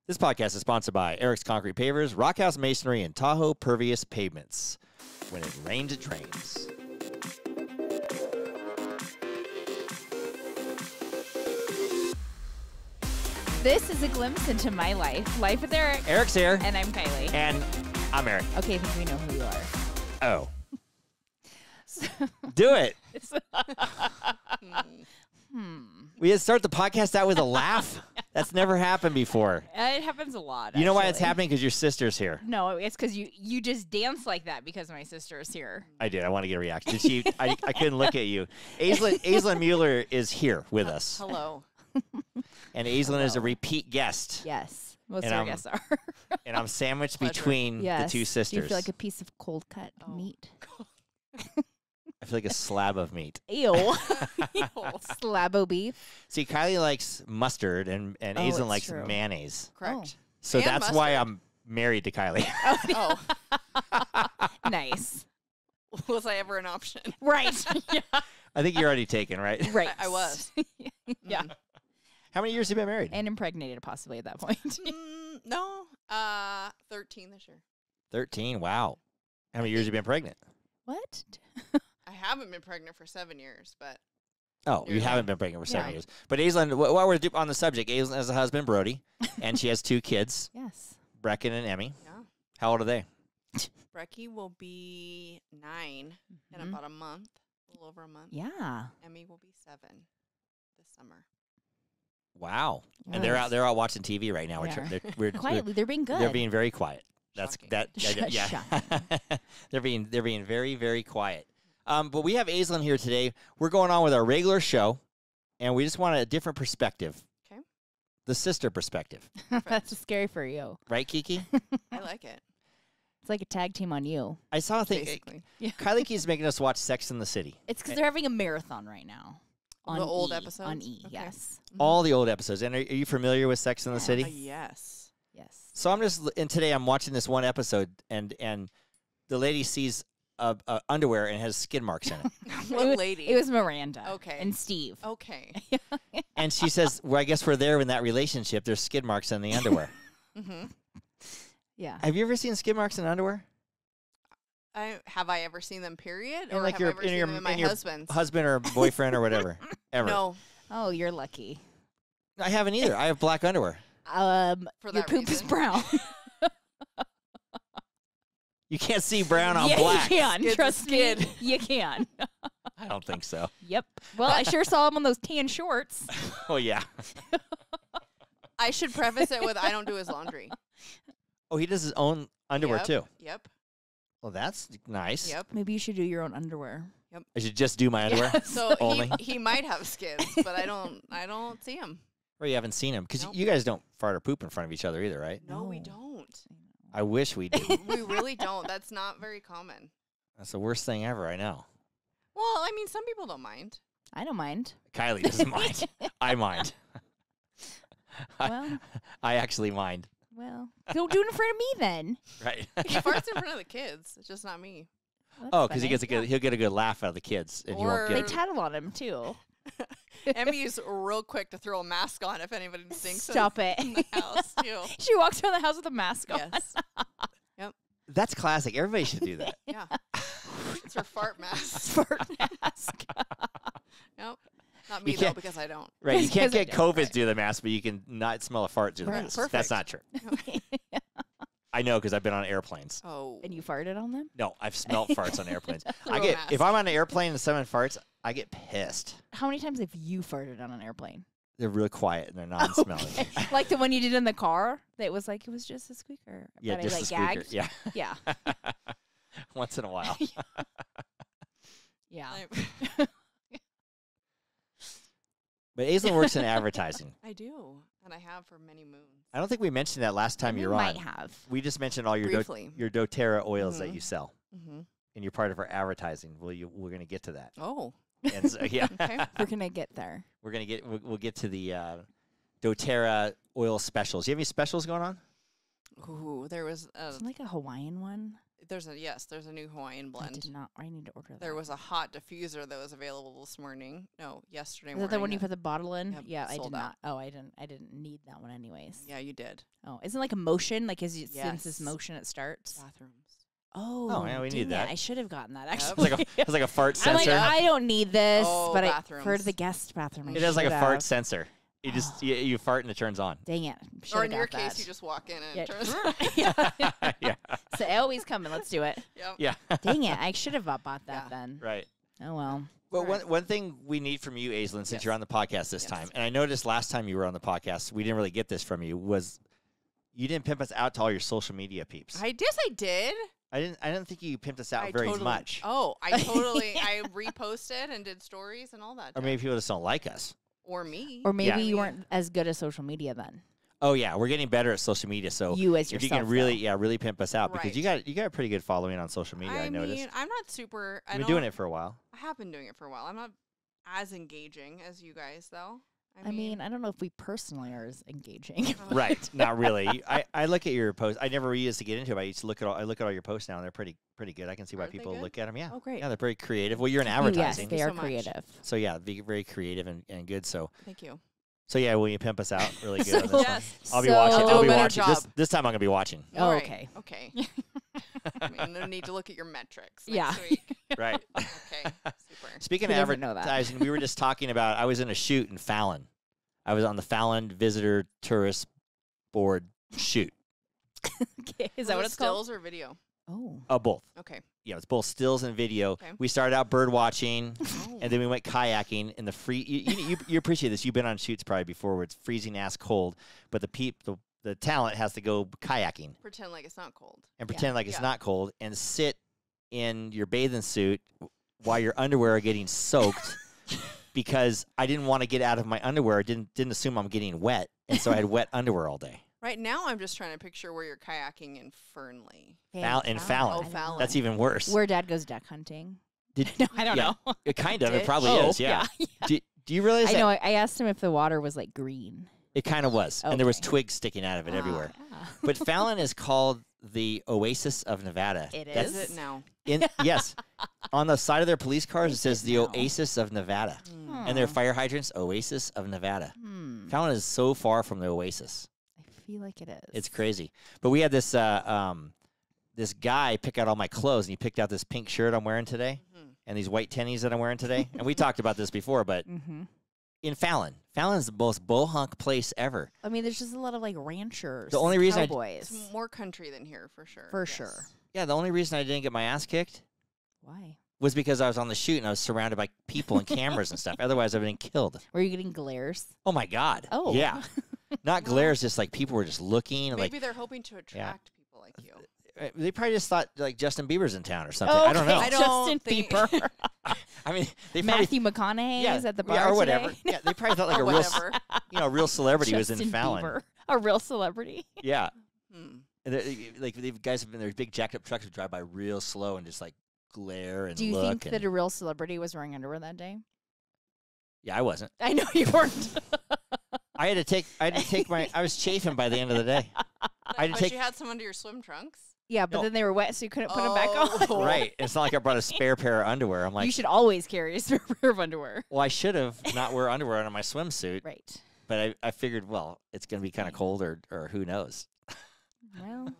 This podcast is sponsored by Eric's Concrete Pavers, Rockhouse Masonry, and Tahoe Pervious Pavements. When it rains, it trains. This is a glimpse into my life. Life with Eric. Eric's here. And I'm Kiley. And I'm Eric. Okay, I think we know who you are. Oh. Do it. We had start the podcast out with a laugh. That's never happened before. It happens a lot. You know why it's actually. happening? Because your sister's here. No, it's because you just dance like that because my sister is here. I did. I want to get a reaction. Did she? I couldn't look at you. Aislinn Mueller is here with us. Hello. And Aislinn is a repeat guest. Yes. Most And of our guests are. And I'm sandwiched Pleasure. between Yes. the two sisters. Do you feel like a piece of cold cut meat? I feel like a slab of meat. Ew. Slabo beef. See, Kiley likes mustard, and Aislinn it's likes true. mayonnaise. Correct. So And that's why mustard. I'm married to Kiley. Oh, Nice. was I ever an option? Right. Yeah. I think you're already taken, right? Right. I was. Yeah. How many years have you been married? And impregnated possibly at that point. No. 13 this year. 13. Wow. How many years have you been pregnant? What? I haven't been pregnant for 7 years, but Oh, you You're haven't been pregnant for 7 Yeah. years. But Aislinn, while we're on the subject, Aislinn has a husband, Brody, and she has 2 kids, Yes. Brecken and Emmy. yeah. How old are they? Brecky will be 9 in Mhm. about a month, a little over a month. Yeah. Emmy will be 7 this summer. Wow. And they're Nice. out watching TV right now. They are. We're Quietly, they're being good. They're being very quiet. That's Shocking. that. Yeah. Shocking. they're being very, very quiet. But we have Aislinn here today. We're going on with our regular show, and we just want a different perspective. Okay. The sister perspective, That's scary for you. right, Kiki? I like it. It's like a tag team on you. I saw a thing. Basically. Kylie keeps making us watch Sex in the City. It's because they're having a marathon right now. On The old E, episodes? On E, Okay. yes. All the old episodes. And are you familiar with Sex in the City? Yes. Yes. So and today I'm watching this one episode, and the lady sees underwear and has skid marks in it. What lady? It was Miranda. Okay. And Steve. Okay. And she says, well, I guess we're there in that relationship. There's skid marks in the underwear. Mm-hmm. Yeah. Have you ever seen skid marks in underwear? Have I ever seen them, period? In Or like have your- I ever in seen your- them in my in your husband's? Husband or boyfriend or whatever. Ever. No. Oh, you're lucky. I haven't either. I have black underwear. For For your that poop is reason. brown. You can't see brown on yeah, black. you can. Skid's a Trust me. skid. You can. I don't think so. Yep. Well, I sure saw him on those tan shorts. Oh, yeah. I should preface it with I don't do his laundry. Oh, he does his own underwear, Yep. too. Yep. Well, that's nice. Yep. Maybe you should do your own underwear. I should just do my underwear. So Only. he might have skids, but I don't see him. Or you haven't seen him. Because Nope. you guys don't fart or poop in front of each other either, right? No, we No. don't. I wish we did. We really don't. That's not very common. That's the worst thing ever, I know. Well, I mean, some people don't mind. I don't mind. Kylie doesn't mind. I mind. Well, I actually mind. well, don't do it in front of me then. Right. He farts in front of the kids. It's just not me. That's Oh, because funny. he'll get a good laugh out of the kids, and you won't Or- They get. tattle on him too. Emmy's real quick to throw a mask on if anybody thinks Stop it. in the house too. She walks around the house with a mask on. Yes. That's classic. Everybody should do that. Yeah. It's her fart mask. Fart mask. Yep. Not me You though, can't- because I don't. Right. You can't Because I get don't, COVID right. through the mask, but you can not smell a fart through the Right, mask. That's perfect. not true. I know because I've been on airplanes. Oh. And you farted on them? No, I've smelled farts on airplanes. Through I a get mask. if I'm on an airplane and someone farts, I get pissed. How many times have you farted on an airplane? They're real quiet and they're non-smelling. Okay. Like the one you did in the car that was like, it was just a squeaker. Yeah, but just I a like squeaker. gagged. Yeah, Yeah. once in a while. Yeah. But Aislinn works in advertising. I do, and I have for many moons. I don't think we mentioned that last time We you were might on. have. We just mentioned all your Briefly. your doTERRA oils that Mhm. you sell, Mm-hmm. and you're part of our advertising. We're going to get to that. Oh. And so, yeah, Okay. We're going to get there. we'll get to the doTERRA oil specials. You have any specials going on? Ooh, there was Isn't like a Hawaiian one? There's a new Hawaiian I blend. did not. I need to order that. There was a hot diffuser that was available this morning. No, yesterday Is morning. that the one you put the bottle in? Yep, Yeah, I did sold not. out. Oh, I didn't need that one anyways. Yeah, you did. Oh, isn't it like a motion? Like since Yes. this motion it starts. Bathrooms. Oh, yeah, we need dang it. that. I should have gotten that Yep. actually. It's like a fart I'm sensor. like, I don't need this, Oh, but for bathrooms. the guest bathroom, I It has like a should fart have. sensor. You just you fart and it turns on. Dang it! Or Should've in your got case, that. you just walk in and Yeah. it turns. yeah. Yeah. So always coming. Let's do it. Yep. Yeah. Dang it! I should have bought that Yeah. then. Right. Oh well. Well, Right. one thing we need from you, Aislinn, since Yes. you're on the podcast this Yes. time, and I noticed last time you were on the podcast, we didn't really get this from you, was you didn't pimp us out to all your social media peeps. I guess I did. I didn't think you pimped us out I very totally, much. Oh, I reposted and did stories and all that. Or maybe people just don't like us. Or me. Or maybe Yeah. you weren't as good at social media then. Oh yeah, we're getting better at social media. So You as if yourself. you can really pimp us out, because Right. you got a pretty good following on social media. I noticed. mean, I'm not super. You've been doing it for a while. I have been doing it for a while. I'm not as engaging as you guys, though. I mean, I don't know if we personally are as engaging. Right, not really. I look at your posts. I never used to get into it. But I used to look at all your posts now, and they're pretty good. I can see why Are they people good? look at them. Yeah. Oh, great. Yeah, they're very creative. Well, you're in Yes, advertising, they you are so much. creative. so yeah, be very creative and good. So Thank you. yeah, will you pimp us out really good? So- on this one? Yes. I'll be So- watching. Do I'll a be better watching. job. This time I'm gonna be watching. Oh, All right. okay. Okay. I mean, no need to look at your metrics Yeah. next week. Right. Okay. Super. Speaking Who of doesn't know that? advertising, we were just talking about. I was in a shoot in Fallon. I was on the Fallon Visitor Tourist Board shoot. Okay, is Was that it what it's called? stills or video? Oh. Both. Okay. Yeah, it's both stills and video. Okay. We started out bird watching, Oh. and then we went kayaking in the free. You appreciate this. You've been on shoots probably before where it's freezing ass cold, but the talent has to go kayaking Pretend like it's not cold. and pretend like it's Yeah. not cold and sit in your bathing suit while your underwear are getting soaked. Because I didn't want to get out of my underwear, didn't assume I'm getting wet, and so I had wet underwear all day. Right now, I'm just trying to picture where you're kayaking in Fernley. Okay, In Fallon. Oh, I don't Fallon. know. That's even worse. Where Dad goes duck hunting. Did, No, I don't yeah, know. It kind of. It Ditch? probably Oh, is. Yeah. yeah. Do you realize I that know. I asked him if the water was like green. it kind of was, and there was Okay. twigs sticking out of it everywhere. Yeah. But Fallon is called the Oasis of Nevada. It That's Is it now? yes. On the side of their police cars, it Is says it the now? Oasis of Nevada, and their fire hydrants, Oasis of Nevada. Hmm. Fallon is so far from the Oasis. I feel like it is. It's crazy. But we had this this guy pick out all my clothes, and he picked out this pink shirt I'm wearing today, Mhm. and these white tennies that I'm wearing today. And we talked about this before, but Mm-hmm. in Fallon's the most bohunk place ever. I mean, there's just a lot of like ranchers. The only reason I- cowboys. It's more country than here, for sure. For Yes. sure. Yeah, the only reason I didn't get my ass kicked Why? was because I was on the shoot and I was surrounded by people and cameras and stuff. Otherwise, I'd been killed. Were you getting glares? Oh my God. Oh. Yeah. Not glares, just like people were just looking. and, Maybe they're hoping to attract people like you. they probably just thought like Justin Bieber's in town or something. I don't know. I don't Justin think- Bieber. I mean, they probably Matthew McConaughey yeah, is at the bar yeah, or whatever. today. Yeah, they probably thought like Or a real, whatever. real celebrity was in Justin Fallon. Bieber. A real celebrity. Yeah. Hmm. And like the guys have been their big jacked up trucks would drive by real slow and just like glare and Do you look. think and, that a real celebrity was wearing underwear that day? yeah, I wasn't. I know you weren't. I had to take my. I was chafing by the end of the day. I had to But take. you had some under your swim trunks. Yeah, but No. then they were wet, so you couldn't put them back on. Oh. Right. It's not like I brought a spare pair of underwear. I'm like, You should always carry a spare pair of underwear. well, I should have not wear underwear under my swimsuit, Right. but I figured, well, it's gonna be kind of cold or who knows. Well,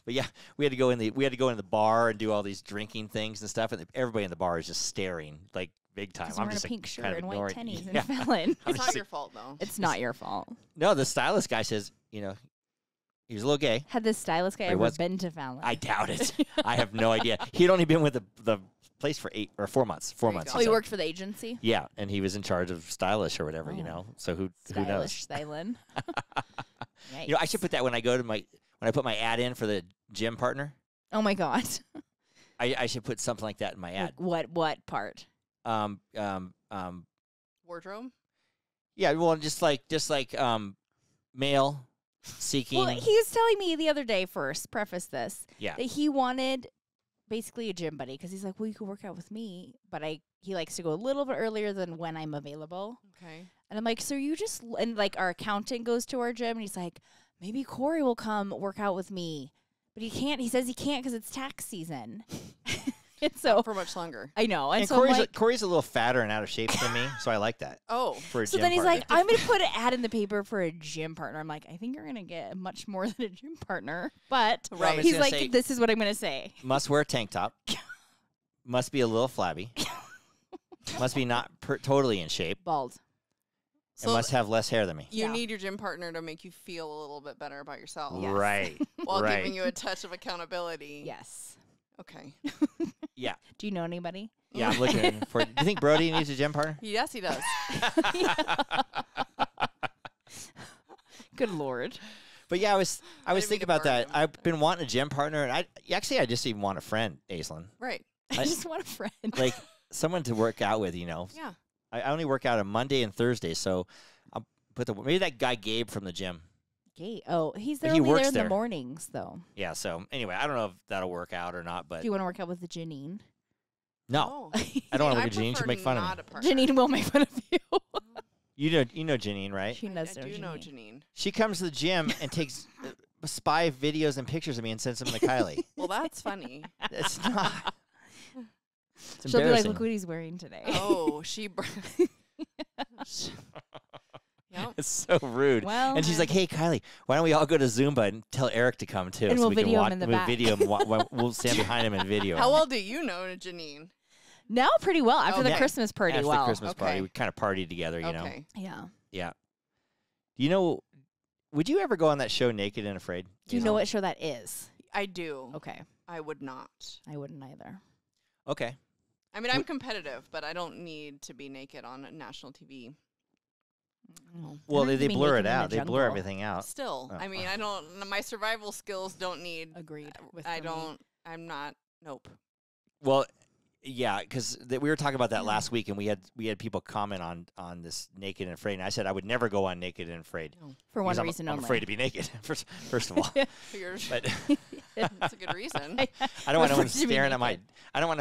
But yeah, we had to go in the bar and do all these drinking things and stuff, and everybody in the bar is just staring like big time. because I'm wearing a just pink like, shirt kind of and white ignoring. tennies Yeah. and Fallon. I'm It's just not like- your fault, though. It's not your fault. No, the stylist guy says, he was a little gay. Had this stylist guy He ever was- been to Fallon? I doubt it. I have no idea. He'd only been with the place for 4 months. 4 There you months. go. Oh, he said. worked for the agency? Yeah, and he was in charge of stylish or whatever, Oh. So who knows? Stylish Stylin. I should put that when I put my ad in for the gym partner. Oh my god. I should put something like that in my ad. What part? Wardrobe? Yeah, well, just like male seeking. Well, he was telling me the other day. First, preface this yeah, that he wanted basically a gym buddy because he's like, well, you could work out with me, but he likes to go a little bit earlier than when I'm available. Okay. And I'm like, so you just and like our accountant goes to our gym and he's like, maybe Corey will come work out with me. But he can't. He says he can't because it's tax season. And so Not for much longer. I know. And so Corey's a little fatter and out of shape than me, so I like that. Oh. For a so gym then he's partner. like, I'm going to put an ad in the paper for a gym partner. I'm like, I think you're going to get much more than a gym partner. But Well, I was he's gonna like, say- this is what I'm going to say. must wear a tank top. Must be a little flabby. Must be not totally in shape. Bald. And must have less hair than me. You Yeah. need your gym partner to make you feel a little bit better about yourself. Yes. Right. While right. giving you a touch of accountability. Yes. Okay. Yeah. Do you know anybody? Yeah, I'm looking for. Do you think Brody needs a gym partner? Yes, he does. Good Lord. But yeah, I was didn't mean thinking to about that. burn him. I've been wanting a gym partner, and I just even want a friend, Aislinn. Right. I just want a friend. Like someone to work out with, Yeah. I only work out on Monday and Thursday, so I'll put maybe that guy Gabe from the gym. Gay. Oh, he's But there he only works there in there. the mornings, though. Yeah, so anyway, I don't know if that'll work out or not, but Do you want to work out with the Janine? no. Oh. I don't want to I look at Janine. She'll prefer make fun of me. not a partner. Janine will make fun of you. You know Janine, right? She I knows do know Janine. She comes to the gym and takes spy videos and pictures of me and sends them to Kiley. Well, that's funny. It's not. It's She'll be like, embarrassing. look what he's wearing today. Oh, she. Yep. It's so rude. Well, And she's like, "Hey, Kiley, why don't we all go to Zumba and tell Eric to come too, And so we'll we can video him watch, in the we'll back." video him. We'll stand behind him and video. How him. well do you know Janine? now pretty well after the Okay. Christmas party. After well, the Christmas party, Okay. we kind of partied together. You know. Okay. yeah. Yeah. You know, would you ever go on that show, Naked and Afraid? Do you know what show that is? I do. Okay, I would not. I wouldn't either. Okay. I mean, I'm competitive, but I don't need to be naked on national TV. Well, I don't they mean blur naked it in the out. They blur jungle. everything out. Still, Oh. I mean, I don't. My survival skills don't need. Agreed. With I for me. don't. I'm not. Nope. Well, yeah, because we were talking about that last week, and we had people comment on this Naked and Afraid, and I said I would never go on Naked and Afraid. For one because reason I'm only. afraid to be naked. First of all, Figures. but That's a good reason. I don't want no one Afraid to be staring at my. naked. I don't want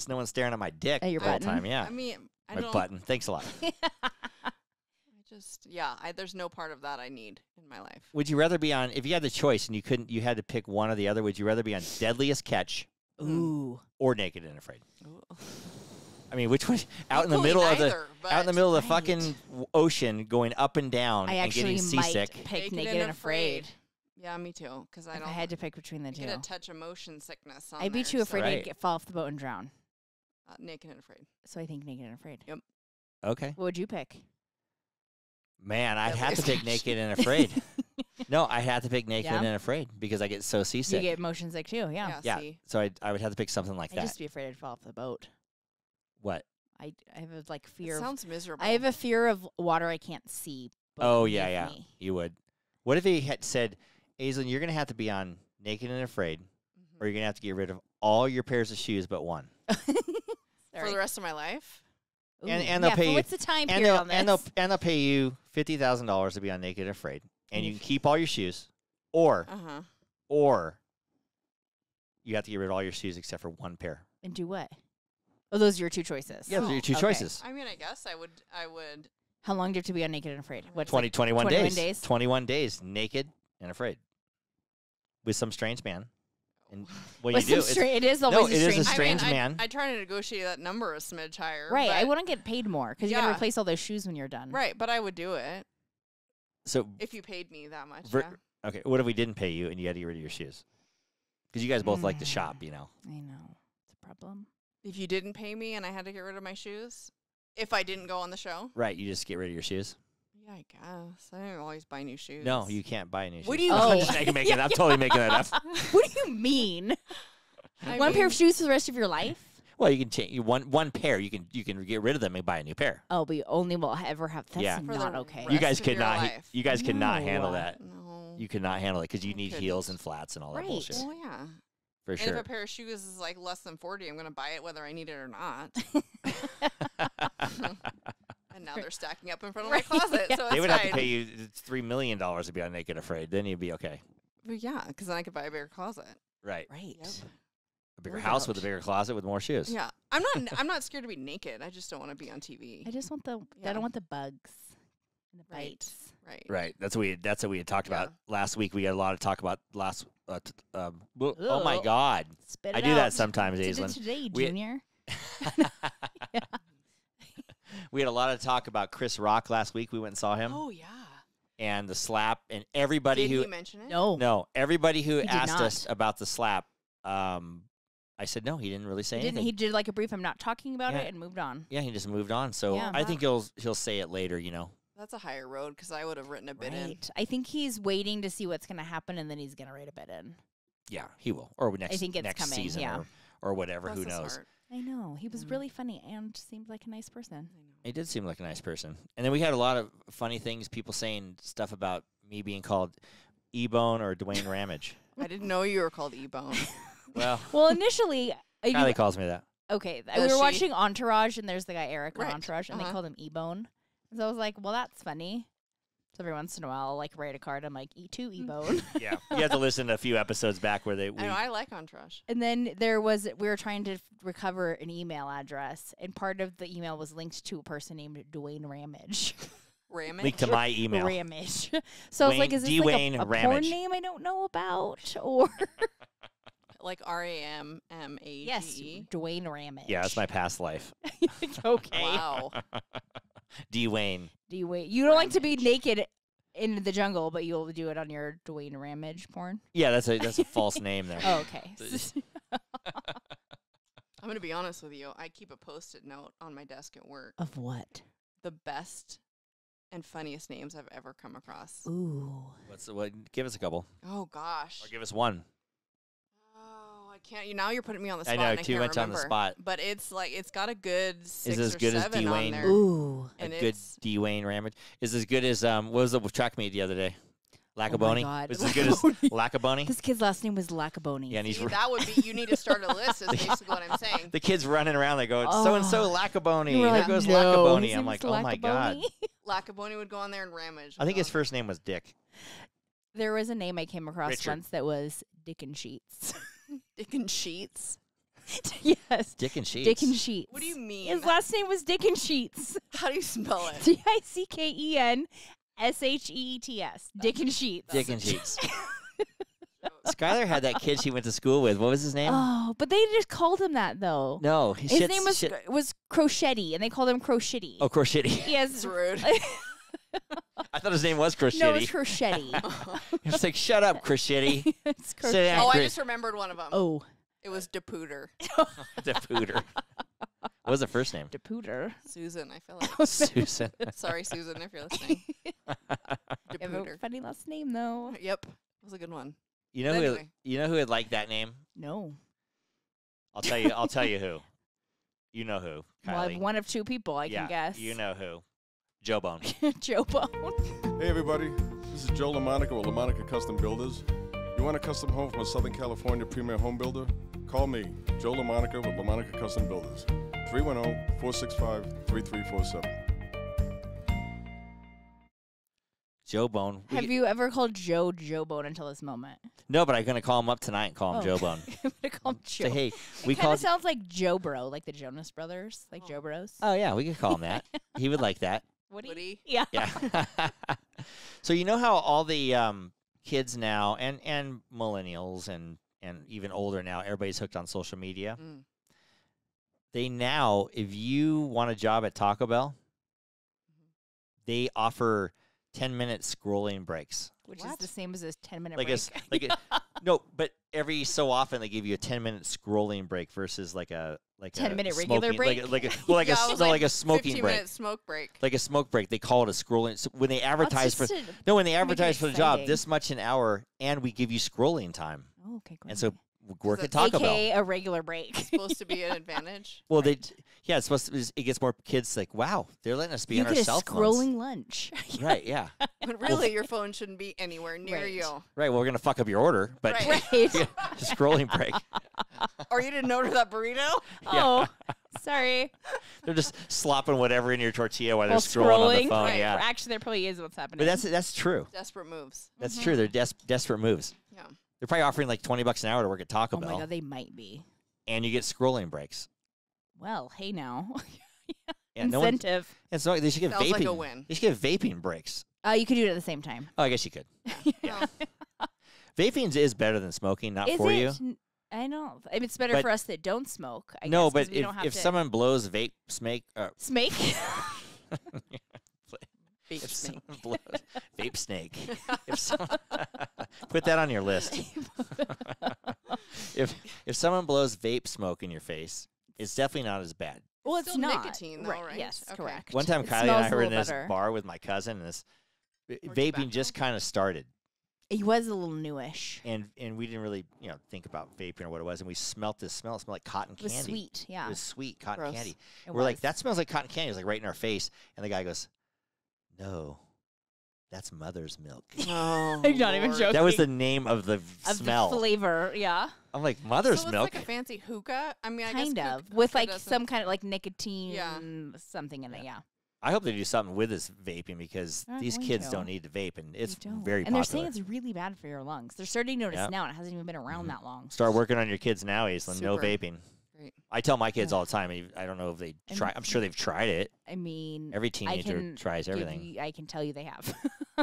no one staring at my dick At your all the button? time. Yeah, I mean, I my don't. button. Thanks a lot. There's no part of that I need in my life. Would you rather be on if you had the choice and you had to pick one or the other? Would you rather be on Deadliest Catch Ooh. or Naked and Afraid? Ooh. I mean, which one? Out in the Equally middle of the neither, out in the but- middle of the Right. fucking ocean, going up and down I and actually getting might seasick. pick Naked and Afraid. Yeah, me too. Because I If don't. I had to pick between the two, get a touch of motion sickness. On I'd be there, too afraid Right. to fall off the boat and drown. Naked and Afraid. So I think Naked and Afraid. Yep. Okay, What would you pick? man, I'd have to Deadliest pick Catch. Naked and Afraid. No, I had to pick Naked Yeah? and Afraid because I get so You seasick. get motion sick too. Yeah. yeah, See? so I would have to pick something like I'd that. just be afraid I'd fall off the boat. What? I have a It fear. sounds miserable. I have a fear of water I can't see. Oh yeah, beneath yeah, me. you would. What if he had said, Aislinn, you're gonna have to be on Naked and Afraid, Mhm. or you're gonna have to get rid of all your pairs of shoes but one. For the rest of my life. Ooh. and they'll Yeah, pay for you- what's the time And period they'll on this? they'll pay you $50,000 to be on Naked and Afraid, and And you if- can keep all your shoes, or Uh-huh. or you have to get rid of all your shoes except for one pair. And do what? Oh, those are your two choices. Yeah, those are your two okay. choices. I mean, I guess I would. How long do you have to be on Naked and Afraid? What's 20, like 21 21 days. days? 21 days, naked and afraid, with some strange man. And what With you do, some it's, it is No, always it is a strange. strange I mean, man. I try to negotiate that number a smidge higher. Right. I but- wouldn't get paid more because you got to Yeah. replace all those shoes when you're done. Right, but I would do it So, if you paid me that much. Ver- yeah. okay, what if we didn't pay you and you had to get rid of your shoes? Because you guys both like to shop, you know. I know. It's a problem. If you didn't pay me and I had to get rid of my shoes, if I didn't go on the show, Right, you just get rid of your shoes. yeah, I guess I don't always buy new shoes. No, you can't buy new shoes. What do you I'm mean? just making it. I'm totally making that up. What do you mean? I One pair mean, of shoes for the rest of your life? Well, you can change one pair. You can get rid of them and buy a new pair. Oh, but you only will ever have. That's Yeah. For not the okay. rest You guys of could your not. life. You guys could not No. handle that. No. You could not handle it because you I need heels couldn't. and flats and all that Right. bullshit. Oh yeah. For And sure. if a pair of shoes is like less than 40, I'm gonna buy it whether I need it or not. And now they're stacking up in front of my Right, closet, yeah. so They it's would have to fine. pay you $3 million to be on Naked Afraid. Then you'd be okay. But yeah, because then I could buy a bigger closet. Right. Right. Yep. A bigger Work house with a out. bigger closet with more shoes. Yeah, I'm not scared to be naked. I just don't want to be on TV. I just want the. I Yeah. don't want the bugs And the Right. bites. Right. Right. That's what we had talked Yeah. about last week. We got a lot of talk about last. Oh my Ugh. God! Spit I it do that out. sometimes, Did it Aislinn. today, We- Junior. We had a lot of talk about Chris Rock last week. We went and saw him, Oh yeah. and the slap, and everybody Did who he mention it? No. everybody who did asked not. us about the slap, I said no. He didn't really say He didn't. anything. He did like a brief. I'm not talking about Yeah. it, and moved on. Yeah, he just moved on. So Yeah. I think he'll say it later. You know. That's a higher road because I would have written a bit in. Right. I think he's waiting to see what's going to happen, and then he's going to write a bit in. Yeah, he will. Or next. think it's next coming, season. yeah. Or whatever. Bless Who his knows? heart. I know. He was Mm. really funny and seemed like a nice person. I know. He did seem like a nice person. And then we had a lot of funny things. People saying stuff about me being called E-Bone or Dwayne Ramage. I didn't know you were called E-Bone. Well, Well, initially, Kylie calls me that. okay, we Does were she? watching Entourage, and there's the guy Eric on Right. Entourage, and they Uh-huh. called him E-Bone. So I was like, well, that's funny. So every once in a while, I'll like write a card. I'm like, E2 E-Bone. Yeah, you have to listen to a few episodes back where I know I like Entourage. And then we were trying to recover an email address, and part of the email was linked to a person named Dwayne Ramage. Ramage. link to my email. Ramage. So I was like, Dwayne- is this like Dwayne a porn Ramage. name I don't know about? Or Like RAMMAGE. yes, Dwayne Ramage. Yeah, that's my past life. okay. Wow. Dwayne. Dwayne. You don't like to be Ramage. naked in the jungle, but you'll do it on your Dwayne Ramage porn. Yeah, that's a false name there. Oh, okay. I'm going to be honest with you. I keep a Post-it note on my desk at work. Of what? The best and funniest names I've ever come across. Ooh. What? Give us a couple, Oh, gosh. or give us one. Oh, I can't. Now you're putting me on the I spot. know, and I too can't much on the remember. spot. But it's like, it's got a good six as or good as seven Dwayne? on there. Ooh. And a good it's- Dwayne Ramage is as good as what was the track meet the other day? Lacaboni. God. It's as good as Lacaboni. This kid's last name was Lacaboni. Yeah, and he's See, that would be, you need to start a list is basically what I'm saying. the kids running around. They go, it's so and so Lacaboni. You were There like, goes no, Lacaboni. his I'm name's like, oh my god. Lacaboni. Lacaboni would go on there and Ramage. I think would his go first name was Dick. There was a name I came across Richard. once that was Dick and Sheets. on Dick and Sheets. Yes. Dick and Sheets. Dick and Sheets. What do you mean? His last name was Dick and Sheets. How do you spell it? DICKENSHEETS. Dick and Sheets. Dick and Sheets. Skylar had that kid she went to school with. What was his name? Oh, but they just called him that though. No, His name was Crochetti, and they called him Crochetti. Oh, Crochetti. Yes. It's rude. I thought his name was Crochetti. No, it's Crochetti. It's like, shut up, Crochetti. It's Sit Crochetti. down, Oh, I Chris. just remembered one of them. Oh, It was DePooter. The pooter. What was the first name? DePooter. Susan, I feel like. Susan. Sorry, Susan, if you're listening. You have a DePooter. funny last name though. Yep. That was a good one. You know Anyway. you know who would like that name? No. I'll tell you. I'll tell you who. You know who? Well, I Kylie. have one of two people I yeah, can guess. you know who? Joe Bone. Joe Bone. Hey everybody, this is Joe LaMonica with LaMonica Custom Builders. You want a custom home from a Southern California premier home builder? Call me, Joe LaMonica with LaMonica Custom Builders. 310-465-3347. Joe Bone. We Have get- you ever called Joe Bone until this moment? No, but I'm gonna call him up tonight and call him Oh. Joe Bone. I'm gonna call him Joe. Say, hey, we It kind called. of sounds like Joe Bro, like the Jonas Brothers, like Joe Bros. Oh yeah, we could call him that. He would like that. Woody? Woody. Yeah. Yeah. So you know how all the kids now and millennials and even older now, everybody's hooked on social media. Mm. They now, if you want a job at Taco Bell, they offer 10-minute scrolling breaks. Which is What? the same as a 10-minute Like break. no, but every so often they give you a 10-minute scrolling break versus like a 10-minute regular smoking- break? like a Yeah, I was like a smoking 15-minute break. smoke break. Like a smoke break, they call it a scrolling. So when they advertise for just when they make it advertise for the job, exciting. this much an hour, and we give you scrolling time, Oh, okay, great. and so work that at Taco Bell. AKA a regular break. Supposed to be an advantage. Well, yeah, it's supposed to. It gets more kids like, wow, they're letting us be You on our get a cell scrolling phones. lunch. Right? Yeah. But really, your phone shouldn't be anywhere near Right. you. Right. Well, we're gonna fuck up your order, but Right. Right. scrolling break. Or you didn't order that burrito? Oh, sorry. They're just slopping whatever in your tortilla while they're While scrolling on the phone. Right. Yeah. Actually, there probably is what's happening. But that's true. Desperate moves. That's true. They're desperate moves. Yeah. They're probably offering like $20 an hour to work at Taco oh my Bell, God, they might be. and you get scrolling breaks. Well, hey now. Yeah, no one, Incentive. and so they should get Sounds vaping. like a win. They should get vaping breaks. You could do it at the same time. Oh, I guess you could. Yeah. Vaping is better than smoking, not Is for it? you. I know. I mean, it's better But- for us that don't smoke. I No, guess, 'cause but we don't have if to someone blows vape snake, smake. Beach if snake. someone blows vape snake, if someone, put that on your list. if someone blows vape smoke in your face, it's definitely not as bad. Well, it's Still not nicotine, though, right? Yes, Okay. correct. One time, It Kylie and smells I a were in little this better. bar with my cousin, and this Or vaping tobacco? just kind of started, He was a little newish. and we didn't really think about vaping or what it was, and we smelt this smell. It smelled like cotton It was candy. sweet. Yeah. It was sweet cotton Gross. candy. It We're like, was. that smells like cotton candy. It was like right in our face, and the guy goes, "No, that's mother's milk." Oh, I'm not even Lord. joking. That was the name of the of smell. the flavor. Yeah. I'm like, mother's So it's milk. like a fancy hookah. I mean, I Kind guess of. With hookah like doesn't- some kind of like nicotine something in it. Yeah. I hope they do something with this vaping because They're these going kids to. don't need to vape, and it's They don't. very and popular. they're saying it's really bad for your lungs. They're starting to notice Yeah. now, and it hasn't even been around Mhm. that long. Start working on your kids now, Aislinn. No Super. vaping. Great. I tell my kids all the time. I don't know if they And- try. I'm sure they've tried it. I mean, Every teenager can tries give everything. you- I can tell you they have.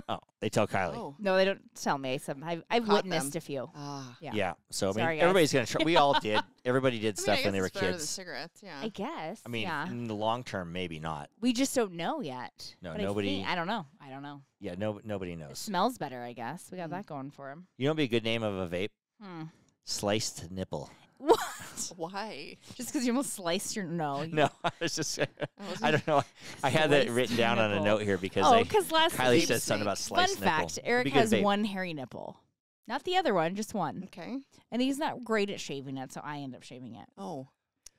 Oh, they tell Kylie. Oh. No, they don't tell me. I've Caught witnessed them. a few. Ah. Yeah. Yeah. So I mean, Sorry, guys. everybody's gonna try. We all did. Everybody did I mean, stuff I guess when they were it's better than kids. cigarettes. Yeah. I guess. I mean, yeah. in the long term, maybe not. We just don't know yet. No, But nobody- I don't know. I don't know. Yeah. Nobody It knows. smells better, I guess. We got Mm. that going for him. You know, what'd be a good name of a vape? Hmm. Sliced nipple. What? Why? Just because you almost sliced your no. No, it's just. I I wasn't- don't know. I had that Sliced written down on a nipple. note here because Oh, because last Kylie week, said something about fun sliced fact, nipple. Eric It'd be good has vape. one hairy nipple. Not the other one, just one. Okay. And he's not great at shaving it, so I end up shaving it. Oh.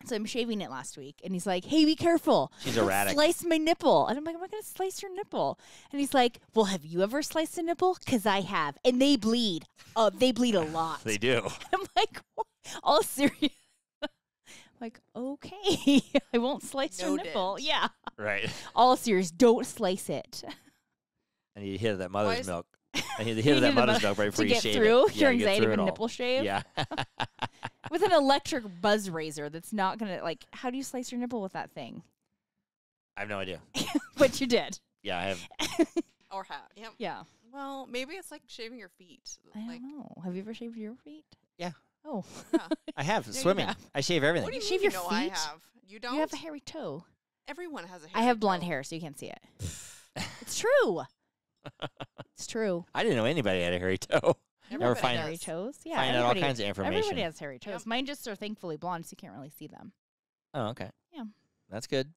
So I'm shaving it last week, and he's like, "Hey, be careful! She's Don't erratic. Slice my nipple." And I'm like, "I'm not gonna slice your nipple." And he's like, "Well, have you ever sliced a nipple? Because I have, and they bleed. Oh, they bleed a lot." They do. I'm like, what? All serious. Like, okay, I won't slice your Noted. nipple. Yeah, Right. all serious. Don't slice it. And you hit that mother's is- milk. And you You hit that need the mother's mo- milk right before to you get shave through it. your Yeah, get anxiety through of it a all. nipple shave. Yeah. With an electric buzz razor that's not gonna like. How do you slice your nipple with that thing? I have no idea. But you did. Yeah, I have. Or hat. Yep. Yeah. Well, maybe it's like shaving your feet. I Like, don't know. Have you ever shaved your feet? Yeah. Oh, I have you swimming. have. I shave everything. what do you Shave mean your you know I feet? have? You don't? you have a hairy toe. Everyone has a I hairy have blonde toe. hair, so you can't see it. It's true. It's true. I didn't know anybody had a hairy toe. Never Everybody find does. Hairy toes. Yeah. find out all everybody- kinds of information. Everybody has hairy toes. Yep. Mine just are thankfully blonde, so you can't really see them. Oh, okay. Yeah. That's good.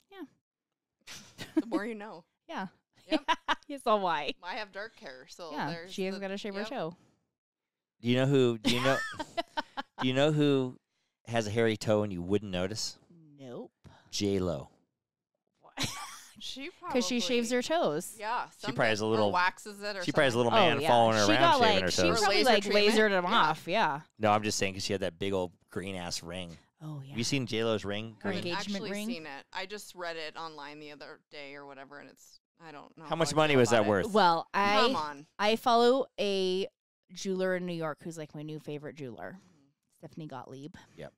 The more you know. Yeah. Yep. You saw why. I have dark hair, so Yeah. there's She has the- got to shave yep. her toe. Do you know who? Do you know? Do you know who has a hairy toe and you wouldn't notice? Nope. J Lo. She probably Because she shaves her toes. Yeah, She probably has a something, or little- waxes it, or She probably has a little something. man oh, yeah. following her she around got shaving like, her She toes. Or probably laser like treatment. lasered them Yeah. off. Yeah. No, I'm just saying because she had that big old green ass ring. Oh, yeah. Have you seen J Lo's ring? Her I Green. haven't engagement actually ring? seen it. I just read it online the other day or whatever, and it's I don't know. How much I feel money was that about it. worth? Well, Come on. I follow a jeweler in New York who's like my new favorite jeweler, Stephanie Gottlieb. Yep.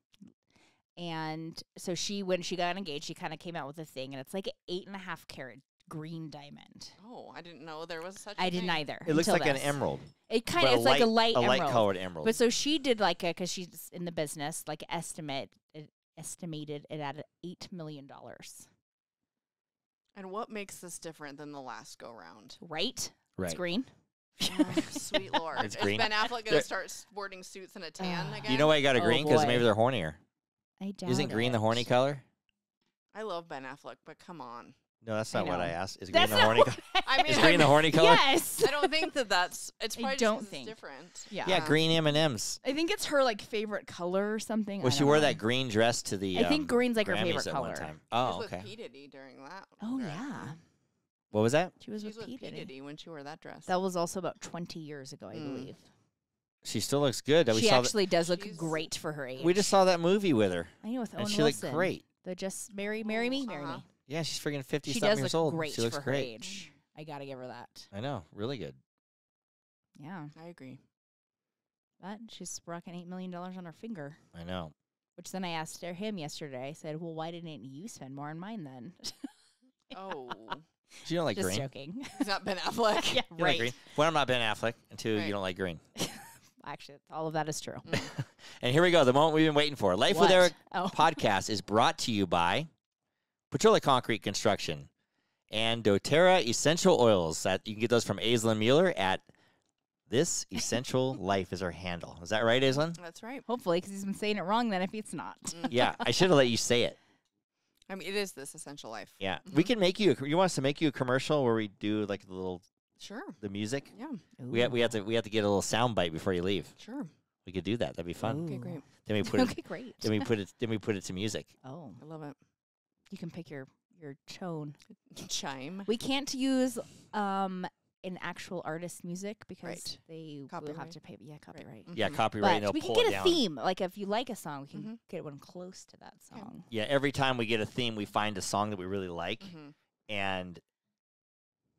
And so when she got engaged, she kind of came out with a thing, and it's like an 8.5 carat green diamond. Oh, I didn't know there was such. I a didn't thing. either. It looks until like this. an emerald. It kind but of, it's like a light a emerald. light colored emerald. But so she did like because she's in the business, like estimated it at $8 million. And what makes this different than the last go round? Right? right. It's green. Oh, sweet Lord. It's Is green. Ben Affleck going There- to start sporting suits and a tan Ah. again? You know why you got a Oh, green? Because boy. maybe they're hornier. I doubt Isn't green the it. horny color? I love Ben Affleck, but come on. No, that's I not what know. I asked. Is green That's the not horny what color? I mean, Is green the horny color? Yes. I don't think that's. It's I probably just don't 'cause think. it's different. Yeah. Yeah, green M&Ms. I think it's her like favorite color or something. Well, I she don't wore know. that green dress to the I think green's like her Grammys favorite at color. one time. She Oh, was okay. with P. Diddy during that. Oh dress. yeah, What was that? she was She was with with P P. Diddy. Diddy when she wore that dress. That was also about 20 years ago, I Mm. believe. She still looks good. We She saw actually does look She's- great for her age. we just saw that movie with her, I know with Owen and she Wilson. looked great. The just marry me, marry Uh-huh. me. Yeah, she's freaking 50 She something does years look old. great She looks for her great. age. I gotta give her that. I know, really good. Yeah, I agree. but she's rocking $8 million on her finger. I know. Which then I asked him yesterday. I said, "Well, why didn't you spend more on mine then?" Oh, You don't like Just green? joking. he's not Ben Affleck. Yeah, You don't like green? One, I'm not Ben Affleck, and two, Right. you don't like green. Actually, all of that is true. And here we go, the moment we've been waiting for. Life with What? Eric Oh. podcast is brought to you by Petrola Concrete Construction and doTERRA Essential Oils. That you can get those from Aislinn Mueller at This Essential Life is our handle. Is that right, Aislinn? That's right. Hopefully, because he's been saying it wrong then if it's not. Yeah, I should have let you say it. I mean, it is this essential life. Yeah, we can make you. You want us to make you a commercial where we do like the little Sure. the music? Yeah. We have to get a little sound bite before you leave. Sure. We could do that. That'd be fun. Okay, Ooh. great. Then we put it. Okay, great. Then we put it to music. Oh, I love it. you can pick your tone. Chime. We can't use an actual artist's music because Right. they will Copyright. have to pay. Yeah, copyright. Yeah, Mhm. copyright. and But they'll we can pull get it a down. theme. Like if you like a song, we can Mhm. get one close to that Okay. song. Yeah, every time we get a theme, we find a song that we really like, Mhm. and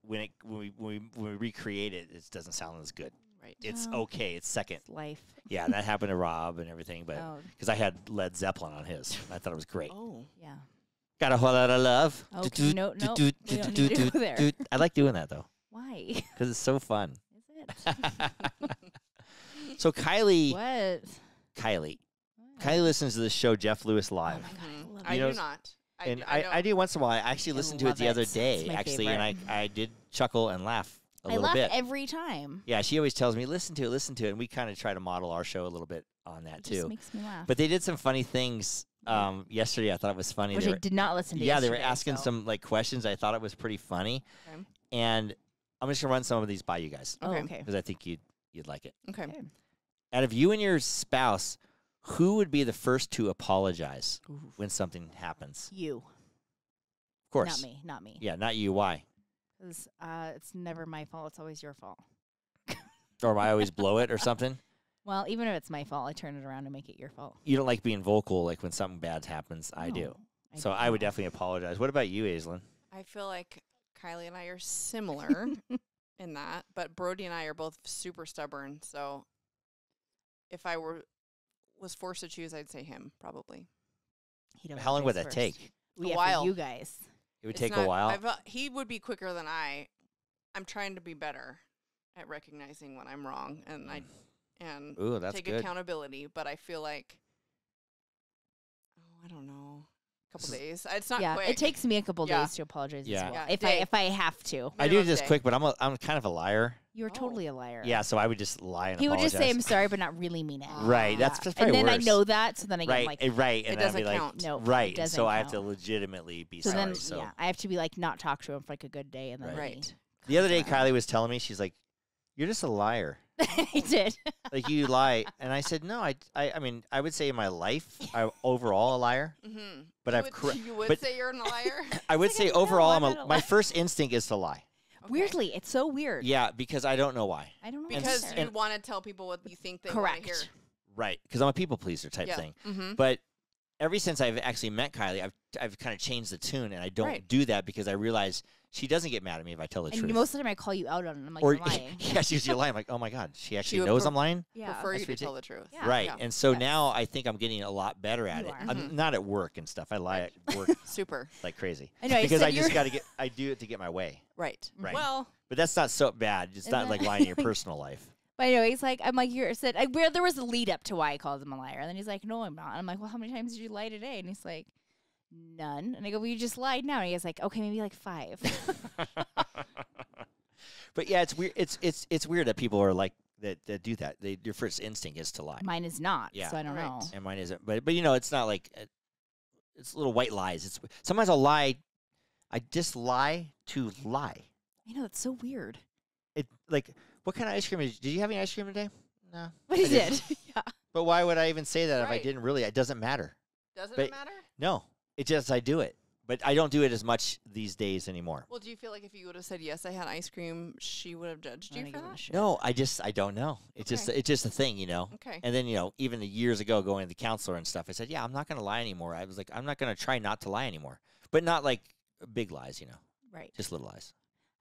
when we recreate it, it doesn't sound as good. Right. It's Oh. okay. It's second. It's life. Yeah, that happened to Rob and everything, but Oh, because I had Led Zeppelin on his, I thought it was great. Oh. yeah. Got a whole lot of love. Okay, no, we don't need to go there. I like doing that though Why? because it's so fun. Is it? So Kiley, What? Kiley What? listens to the show Jeff Lewis Oh Live. my God, I love I You it. know, do not. And do- I do once in a while. I actually I listened to it love the other it. It's day, my actually, and favorite. I did chuckle and laugh a I little laugh bit. every time. Yeah, she always tells me, listen to it, and we kind of try to model our show a little bit on that It just too. makes me laugh. But they did some funny things yesterday. I thought it was funny. Which They I were- did not listen to. yeah, they were yesterday, asking so- some like questions. I thought it was pretty funny, Okay. and I'm just gonna run some of these by you guys Oh, Okay. okay. because I think you'd like it. Okay. Okay. Out of you and your spouse, who would be the first to apologize Oof. when something happens? You, Of course. not me, not me. Yeah, not you. Why? 'Cause, it's never my fault. It's always your fault. Or I always blow it or something? Well, even if it's my fault, I turn it around and make it your fault. You don't like being vocal, like when something bad happens. I do. No, So don't. I would definitely apologize. What about you, Aislinn? I feel like Kiley and I are similar in that, but Brody and I are both super stubborn. So if I was forced to choose, I'd say him probably. He don't How long would choose that first. take? Well, A yeah, while. For you guys. It would It's take a not- while. he would be quicker than I. I'm trying to be better at recognizing when I'm wrong, and Ooh, that's take good. accountability. But I feel like, I don't know, a couple days. It's not Yeah, quick. it takes me a couple Yeah. days to apologize Yeah. as well. Yeah, If day. I have to. I do minimum this day. quick, but I'm kind of a liar. You're Oh. totally a liar. Yeah, so I would just lie and He would apologize. just say I'm sorry, but not really mean it. Right, that's Yeah. just probably And then worse. I know that, so then I get right, like, right, and It then I'd be doesn't like, count. no, it right, and doesn't so I have to count. legitimately be So sorry. then, so yeah, I have to be like not talk to him for like a good day, and then Right. Right. the other day, comes around. Kiley was telling me, she's like, "You're just a liar. He did. Like you lie." And I said, "No, I mean, I would say in my life, I'm overall a liar, Mm-hmm. but I've You would but- say you're a liar. I would like, say no, overall, I'm not a my liar. first instinct is to lie. Okay. Weirdly, it's so weird. Yeah, because I don't know why. I don't know. Because either. you and- want to tell people what you think they want to hear. Correct. Right, because I'm a people pleaser type Yeah. thing. Mm-hmm. But ever since I've actually met Kiley, I've kind of changed the tune, and I don't Right. do that because I realize she doesn't get mad at me if I tell the And truth. most of the time, I call you out on it. I'm like, or you're lying. yeah, she's usually lying. I'm like, oh my god, she actually would knows pref- I'm lying. Yeah. Prefer you That's to ridic- tell the truth. Yeah. Right, Yeah. and so Yes. now I think I'm getting a lot better at You it. are. I'm Mhm. not at work and stuff. I lie at work Super. like crazy I know. because said I just you're- got to get. I do it to get my way. Right. Right. Well, But that's not so bad. It's Isn't not that- like lying in your personal life. But anyway, he's like, I'm like, you're said. Where there was a lead up to why I called him a liar, and then he's like, no, I'm not. And I'm like, well, how many times did you lie today? And he's like, none. And I go, well, you just lied now. And he's like, okay, maybe like 5. But yeah, it's weird. It's weird that people are like that do that. Your first instinct is to lie, Mine is not. Yeah. So I don't Right. know. and mine isn't. But you know, it's not like it's little white lies. It's sometimes I'll lie. I just lie to lie. I know, it's so weird. It like what kind of ice cream did you have? Any ice cream today? No. But he I didn't. did. Yeah. But why would I even say that if I Right. didn't really? It doesn't matter. doesn't But- it matter? No, it just I do it. But I don't do it as much these days anymore. Well, do you feel like if you would have said yes, I had ice cream, she would have judged I you don't for give a that? shit. No, I don't know. It's Okay. it's just a thing, you know. Okay. And then, you know, even the years ago going to the counselor and stuff, I said, yeah, I'm not going to lie anymore. I was like, I'm not going to try not to lie anymore. But not like big lies, you know, Right. just little lies.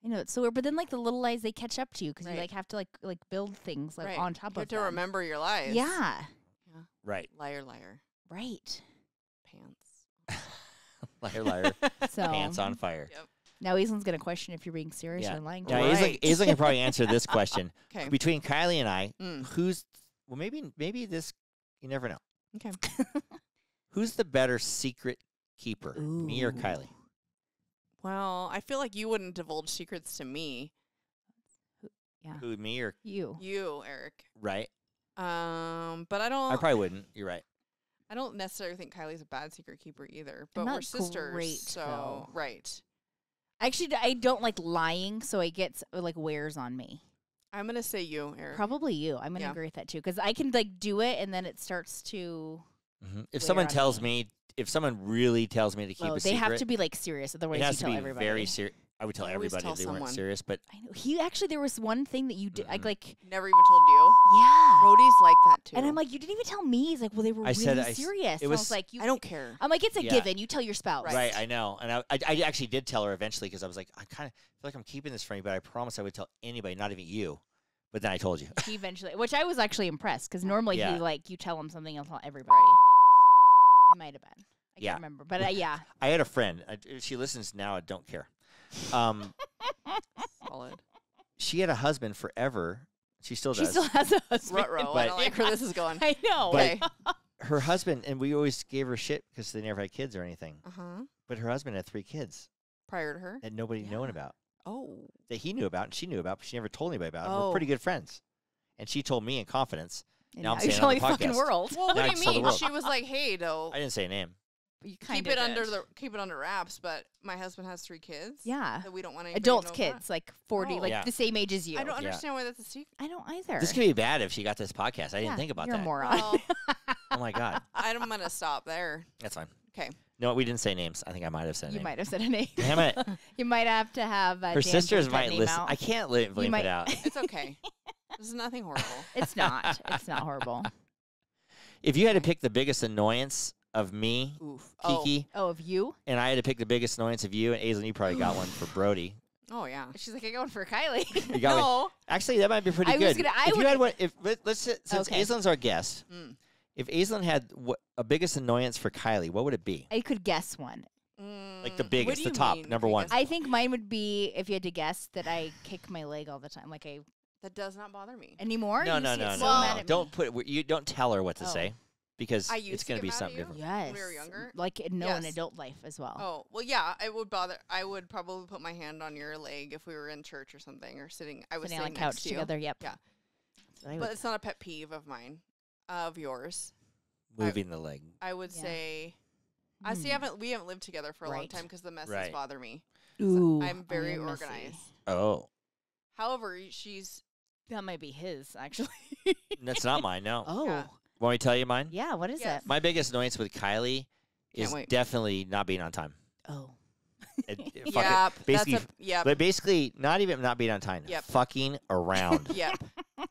I know, it's so weird. But then, like, the little lies, they catch up to you because Right. you, like, have to, like build things, like, Right. on top You of have to them. remember your lies. Yeah. Right. Liar, liar. Right. Pants. Liar, liar. So. Pants on fire. Yep. Now Aislinn's gonna question if you're being serious or lying to Now, her. Right. Aislinn can probably answer this question. Okay. Between Kiley and I, Mm. who's well? Maybe this. You never know. Okay. Who's the better secret keeper, me or Ooh. Kiley? Well, I feel like you wouldn't divulge secrets to me. Who, me or You. You, Eric. right? But I I don't. probably wouldn't. You're right. I don't necessarily think Kylie's a bad secret keeper either. But not we're sisters, great, so though. right. Actually, I don't like lying, so it gets like wears on me. I'm gonna say you, Eric. Probably you. I'm gonna Yeah. agree with that too, because I can like do it, and then it starts to. If Wear someone on tells me. me, if someone really tells me to keep Oh, a they secret, have to be like serious, otherwise it has you to tell be everybody. very serious. I would tell I always everybody tell if they weren't someone. serious, but I know he actually. There was one thing that you did. Mhm. Like Never even told you. yeah, Brody's like that too. and I'm like, you didn't even tell me. He's like, well, they were I really said I s- serious. it And I was- was like, you. I don't care. I'm like, it's a Yeah. given. You tell your spouse. right, I know, and I actually did tell her eventually because I was like, I kind of feel like I'm keeping this from you, but I promise I would tell anybody, not even you. But then I told you. He eventually, which I was actually impressed because normally Yeah. he like you tell him something, he'll tell everybody. I might have been. I Yeah. can't remember, but yeah. I had a friend. If she listens now, I don't care. Solid. She had a husband forever. She still She does. still has a husband. Ruh-roh. I But- don't like where this is going. I know. But- Okay. Her husband, and we always gave her shit because they never had kids or anything. Uh-huh. But her husband had 3 kids Prior to her. that nobody known about, Oh. that he knew about and she knew about, but she never told anybody about. Oh. We're pretty good friends, and she told me in confidence. And Now I'm you're saying it on the telling the fucking podcast. world. Well, what Now I do just you told the mean? world. She was like, "Hey, though, I didn't say a name. You keep kinda it under did. the keep it under wraps." But my husband has 3 kids. Yeah. That we don't want to Adults, kids, like 40, Oh. like Yeah. the same age as you. I don't Yeah. understand why that's a secret. I don't either. This could be bad if she got this podcast. I Yeah, didn't think about you're that. a moron. Well, Oh my god, I'm gonna stop there. that's fine. Okay. No, we didn't say names. I think I might have said a You name. might have said a name. Damn it. You might have to have Her Dan sisters bleep that might name listen. out. I can't bleep might- it out. It's okay. This is nothing horrible. It's not. It's not horrible. If you had to pick the biggest annoyance of me, Oof. Kiki, Oh, of you? and I had to pick the biggest annoyance of you, and Aislinn, you probably got one for Brody. Oh yeah. She's like, I got one for Kiley. You got me. No. Actually, that might be pretty I good. was gonna- I if you would- had one, if let's say, since Okay. Aislinn's our guest, Mm. if Aislinn had a biggest annoyance for Kiley, what would it be? I could guess one. Like the What biggest, do the you top, mean, number if you one. guess- I think mine would be if you had to guess that I kick my leg all the time. Like that does not bother me. anymore? No, You no, used to no, get no, so no. mad at Don't me. put you. Don't tell her what to Oh. say because I used it's to going to get be mad at something you? different. Yes. When we were younger? Like no, in Yes. adult life as well. Oh well, yeah. It would bother. I would probably put my hand on your leg if we were in church or something, or sitting. I was Sitting on sitting a couch next to you. together. Yep. Yeah. That's what I But would- it's not a pet peeve of mine, of yours. Moving the leg. I would Yeah. say. I see. We haven't lived together for a long Right. time because the messes Right. bother me. Ooh, I'm very I am messy. organized. Oh, However, she's That might be his actually. that's not mine. No. Oh, Yeah. Want me to tell you mine? yeah. What is Yes. it? My biggest annoyance with Kiley is wait. definitely not being on time. Oh, Fucking- yep. basically- That's a yep. But basically, not even not being on time. Yep. Fucking around. Yep.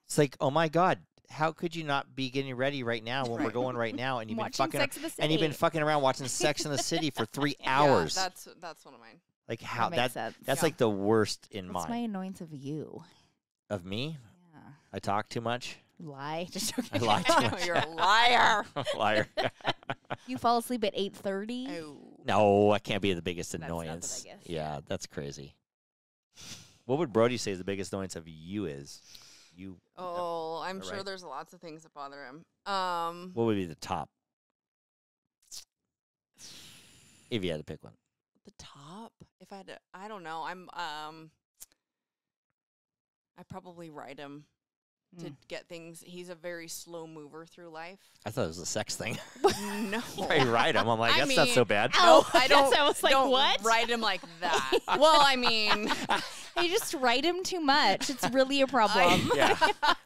It's like, oh my god, how could you not be getting ready right now when we're Right. going right now, and you've been watching fucking Sex and the City. and you've been fucking around watching Sex in the City for 3 Yeah, hours. that's one of mine. Like how That makes that sense. that's Yeah. like the worst in What's my mine. annoyance of you? Of me, Yeah. I talk too much. Lie. Just joking. I lie too much. You're a liar. Liar. You fall asleep at 8:30. Oh. No, I can't be the biggest That's not the annoyance. biggest. Yeah, that's crazy. What would Brody say is the biggest annoyance of you is? You. Oh, I'm sure Alright. there's lots of things that bother him. What would be the top? If you had to pick one. The top. If I had to, I don't know. I probably ride him to Mm. get things. He's a very slow mover through life. I thought it was a sex thing. No. I ride him. I'm like, I that's not so mean- bad. No, Oh, I don't. I was like, don't what? ride him like that. Well, I mean, You just write him too much. It's really a problem. Yeah.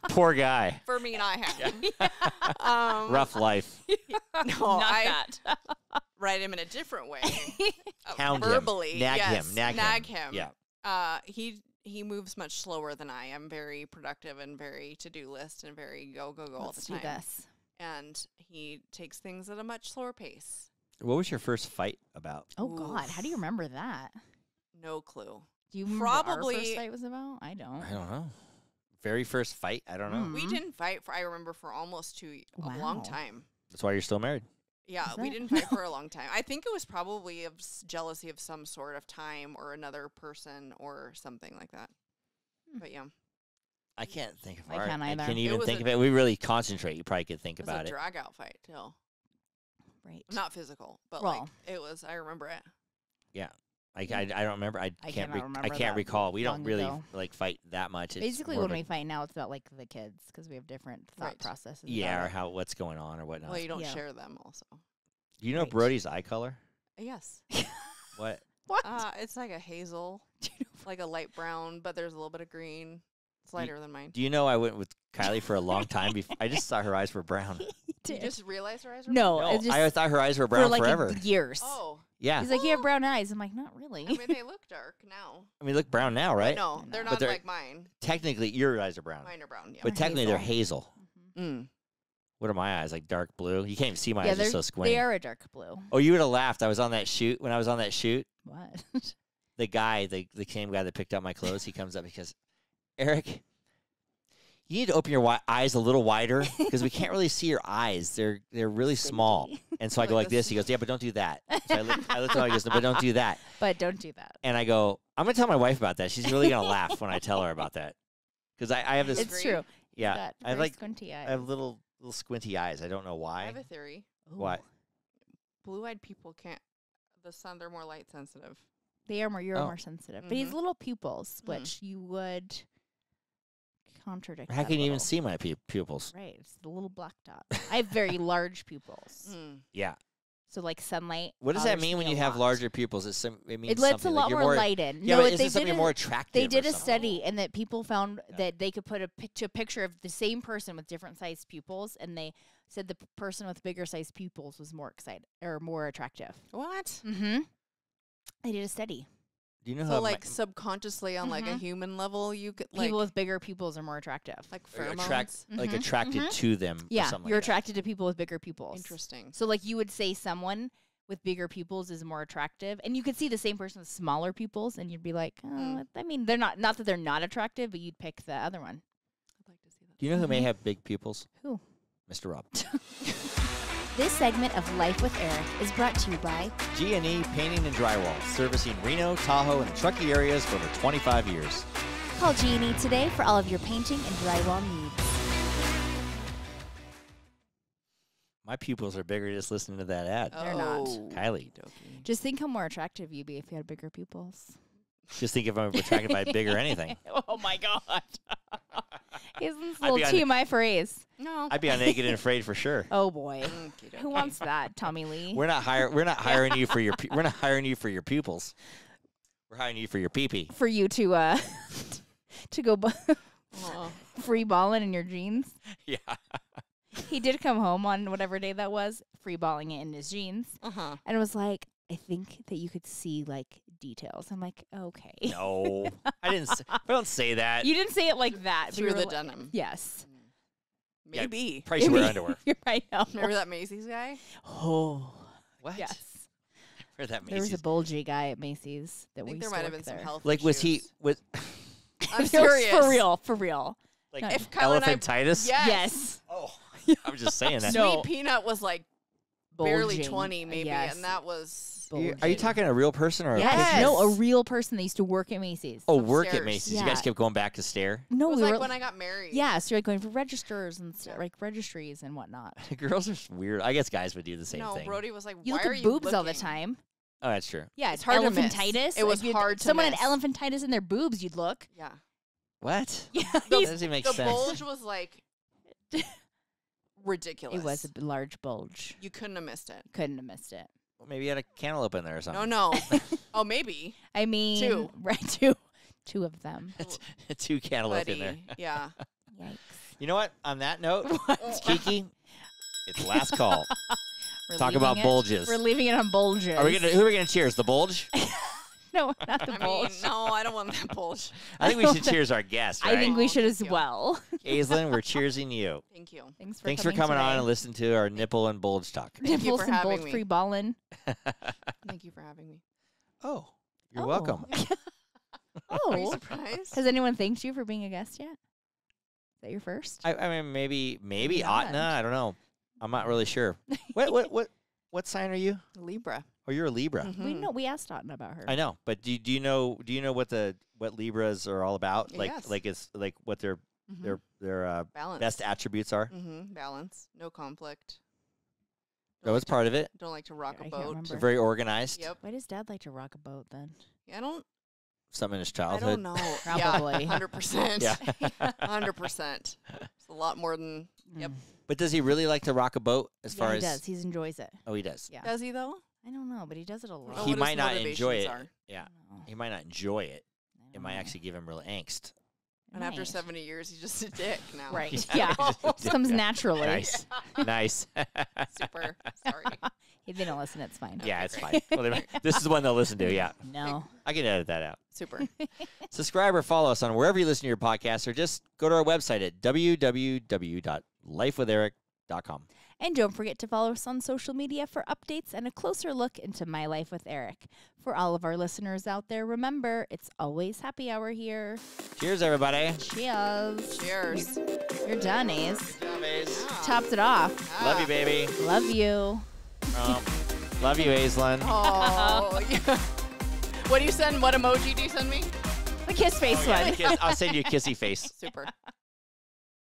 Poor guy. for me and I have. Rough life. No, Not I that. ride him in a different way. Hound him. Verbally, Nag yes, him. Nag him. him. Yeah. He moves much slower than I am. Very productive and very to-do list and very go all Let's the do time. this. And he takes things at a much slower pace. What was your first fight about? Oh God, how do you remember that? No clue. Do you remember what our Probably- first fight was about? I don't. I don't know. Very first fight? I don't know. Mm. We didn't fight for, I remember, for almost a long Wow. time. That's why you're still married. Yeah, Is we that- didn't fight for a long time. I think it was probably of jealousy of some sort of time or another person or something like that. But yeah, I can't think of I our. can't I either. can't It even was think a- of it. We really concentrate. You probably could think it was about a it. drag out fight too. Right. Not physical, but Well. like it was. I remember it. I don't remember. I can't. cannot remember I can't that recall. We don't long really ago. like fight that much. It's Basically, more when of a- we fight now, it's about like the kids because we have different thought Right. processes. yeah, about or it. how what's going on or whatnot. Well, you don't Yeah. share them also. Do you know Right. Brody's eye color? Yes. What? What? It's like a hazel, like a light brown, but there's a little bit of green. It's lighter than mine. Do you know I went with Kylie for a long time before I just thought her eyes were brown. You just realized her eyes were no, No, it's just I thought her eyes were for brown like forever. years. Oh, Yeah. He's like, you have brown eyes. I'm like, not really. I mean, they look dark now. I mean, look brown now, right? No, they're But not they're- like mine. Technically, your eyes are brown. Mine are brown. Yeah. But Or technically, they're hazel. hazel. Mm. What are my eyes? Like dark blue? You can't even see my yeah, eyes. They're they're so squinty. they are a dark blue. Oh, you would have laughed. I was on that shoot. When I was on that shoot, What? the guy, the same guy that picked up my clothes, he comes up because, Eric, you need to open your eyes a little wider because we can't really see your eyes. They're really small. Squinty. And so I go Like like this. this. He goes, yeah, but don't do that. So I looked at him. He goes, no, but don't do that. But don't do that. And I go, I'm gonna tell my wife about that. She's really gonna laugh when I tell her about that because I have this. It's Agree. true. yeah, Got I have very like squinty eyes. I have little squinty eyes. I don't know I why. have a theory. Why? Blue-eyed people can't. The sun, they're more light sensitive. They are more. You're Oh. more sensitive. But he's Mhm. little pupils, Mhm. which you would contradict. How that can a you even little. see my pupils? Right, it's the little black dot. I have very large pupils, Mm. Yeah. so like sunlight. What does that bothers mean me when a you have lot. larger pupils? It means It lets a something. lot like you're more light in. Yeah, no, but is they it something did more a, attractive? They or did a something? study, and that people found that they could put a picture of the same person with different sized pupils, and they said the person with bigger sized pupils was more excited or more attractive. What? Mm-hmm. They did a study. Do you know So how like subconsciously on like a Mhm. human level, you could like People with bigger pupils are more attractive. like or pheromones. Mhm. attracted Mhm. to them? or Yeah, something you're like that? attracted to people with bigger pupils. Interesting. So like you would say someone with bigger pupils is more attractive, and you could see the same person with smaller pupils, and you'd be like, oh, Mm. I mean, they're not that they're not attractive, but you'd pick the other one. I'd like to see that. Do you know who may Mhm. have big pupils? Who? Mr. Rob. This segment of Life with Eric is brought to you by G&E Painting and Drywall, servicing Reno, Tahoe, and the Truckee areas for over 25 years. Call G&E today for all of your painting and drywall needs. My pupils are bigger just listening to that ad. They're not. Oh, Kylie. dokey. Just think how more attractive you'd be if you had bigger pupils. Just think if I'm attracted by big or anything. Oh my god. Isn't this a I'd little be on- TMI phrase? No. I'd be on Naked and Afraid for sure. Oh boy. Okey-dokey. Who wants that, Tommy Lee? We're not hiring you for your we're not hiring you for your pupils. We're hiring you for your pee-pee. For you to to go Oh. free balling in your jeans. Yeah. He did come home on whatever day that was, free balling it in his jeans, Uh-huh. and it was like, I think that you could see like details. I'm like, okay. No. I didn't I don't say that. You didn't say it like that. but you Through were the like- denim. Yes. Yeah. Maybe. Probably should wear underwear. You're right now. Remember that Macy's guy? Oh. What? Yes. For that There was a Macy's. bulgy guy at Macy's that I we think used there to might have work been some there. health Like was he issues. with I'm It was serious. for real, for real. like No. If Kyle and I- elephantitis? Yes. Yes. Oh. I was just saying that. No. Sweet Peanut was like barely Bulging. 20 maybe, Yes. and that was Are you Bulging. talking a real person or a Yes. picture? No, a Yes. real person that used to work at Macy's. Oh, work at Upstairs. Macy's. You Yeah. guys kept going back to stare. No, it was we like were when I got married. yeah, so you're like going for registers and Yeah. like registries and whatnot. Girls are weird. I guess guys would do the same No, thing. Brody was like, You why look are at you boobs all the looking? time. Oh, that's true. Yeah, It's hard to miss. elephantitis. It was If you- hard to someone miss. had elephantitis in their boobs, you'd look. Yeah. What? Yeah, That doesn't make The sense. bulge was like ridiculous. it was a large bulge. You couldn't have missed it. Couldn't have missed it. Well, maybe you had a cantaloupe in there or something. No. Oh, maybe. I mean, Two. right? Two of them. Two cantaloupe in there. Buddy. Yeah. Yikes. You know what? On that note, What? Kiki, it's last call. We're Talk leaving about it- bulges. We're leaving it on bulges. Who are we gonna cheers? The bulge? No, not the I mean, bulge. no, I don't want that bulge. I think we should cheers our guest, right? I think we Oh, should as thank you. well. Aislinn, we're cheersing you. Thank you. Thanks for coming on today. and listening to our nipple and bulge talk. Thank you Nipples for and having bulge me. free ballin'. Thank you for having me. Oh, you're Oh. welcome. Are you Oh, surprised? has anyone thanked you for being a guest yet? Is that your first? I mean, maybe Maybe Atna. not. I don't know. I'm not really sure. What? what sign are you? Libra. Oh, you're a Libra. Mhm. We asked Totten about her. I know, but do you know what Libras are all about? Yes. Like it's like what their Mhm. their Balance. best attributes are. Balance. No conflict. That was part of it. Don't like to rock I a can't boat. remember. They're very organized. Yep. Why does Dad like to rock a boat then? Yeah, I don't Something in his I childhood. don't know. Probably. Yeah, 100%. Yeah. 100%. It's a lot more than Yep. Mm. But does he really like to rock a boat? As Yeah, far he as does. He enjoys it. oh, he does. Yeah. Does he though? I don't know, but he does it a lot. Oh, He what his might not enjoy motivations it. are. Yeah, I don't know. he might not enjoy it. I It don't might know. actually give him real angst. And after Might. 70 years, he's just a dick now. Right. Yeah. Yeah. Just comes naturally. Nice, nice. Super. Sorry. If they don't listen, it's fine. Yeah, it's fine. Well, this is the one they'll listen to. Yeah, No. I can edit that out. Super. Subscribe or follow us on wherever you listen to your podcasts, or just go to our website at www.lifewitheric.com. And don't forget to follow us on social media for updates and a closer look into My Life with Eric. For all of our listeners out there, remember, it's always happy hour here. Cheers, everybody. Cheers. Cheers. You're done, Ace. Good job, Ace. Topped it off. Love you, baby. Love you. Love you, Aislinn. Oh, yeah. What do you send? What emoji do you send me? The kiss face one. I'll send you a kissy face. Super.